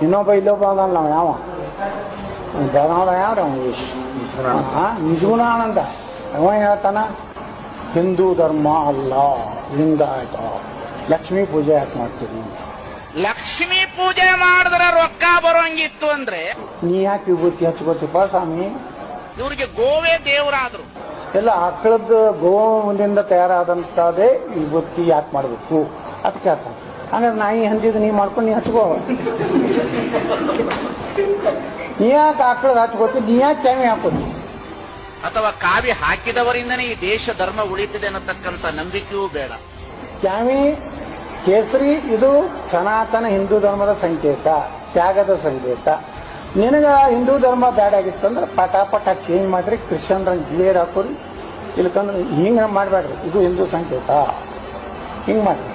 ಇನ್ನೊಬ್ಬ ಇಲ್ಲೊಬ್ಬ ಅದಲ್ಲ ನಾವು ಯಾವ ಬೆಳಗಾವ ಯಾವ್ರಿ ನಿಜಗುಣಾನಂದ ಅವ ಹೇಳ್ತಾನ ಹಿಂದೂ ಧರ್ಮ ಅಲ್ಲ ಲಿಂಗಾಯತ ಲಕ್ಷ್ಮೀ ಪೂಜೆ ಯಾಕೆ ಮಾಡ್ತೀವಿ? ಲಕ್ಷ್ಮೀ ಪೂಜೆ ಮಾಡಿದ್ರೆ ರೊಕ್ಕ ಬರೋಂಗಿತ್ತು ಅಂದ್ರೆ ನೀ ಯಾಕೆ ವಿಭೂತಿ ಹಚ್ಕೋತಿಪ್ಪ ಸ್ವಾಮಿ? ಇವ್ರಿಗೆ ಗೋವೇ ದೇವರಾದ್ರು. ಎಲ್ಲ ಆಕಳದ ಗೋವಿಂದ ತಯಾರಾದಂತದೇ ವಿಭೂತಿ ಯಾಕೆ ಮಾಡ್ಬೇಕು ಅದಕ್ಕೆ ಹೇಳ್ತಾನೆ. ಹಂಗಾದ್ರೆ ನಾಯಿ ಹಂದಿದ್ದು ನೀ ಮಾಡ್ಕೊಂಡು ನೀ ಹಚ್ಕೋ. ನೀ ಯಾಕೆ ಆಕಳದ ಹಚ್ಕೋತಿ? ನೀ ಯಾಕೆ ಕ್ಯಾಮಿ ಹಾಕೋತಿ? ಅಥವಾ ಕಾವಿ ಹಾಕಿದವರಿಂದನೇ ಈ ದೇಶ ಧರ್ಮ ಉಳಿತಿದೆ ಅನ್ನತಕ್ಕಂಥ ನಂಬಿಕೆಯೂ ಬೇಡ. ಕ್ಯಾಮಿ ಕೇಸರಿ ಇದು ಸನಾತನ ಹಿಂದೂ ಧರ್ಮದ ಸಂಕೇತ, ತ್ಯಾಗದ ಸಂಕೇತ. ನಿನಗ ಹಿಂದೂ ಧರ್ಮ ಬ್ಯಾಡ್ ಆಗಿತ್ತಂದ್ರೆ ಪಟಾಪಟ ಚೇಂಜ್ ಮಾಡ್ರಿ, ಕ್ರಿಶ್ಚಿಯನ್ ರಂಗ್ ಕ್ಲಿಯರ್ ಹಾಕೋರಿ. ಇಲ್ಲಕಂದ್ರೆ ಹಿಂಗ ಮಾಡ್ಬೇಡ್ರಿ, ಇದು ಹಿಂದೂ ಸಂಕೇತ, ಹಿಂಗ್ ಮಾಡ್ರಿ.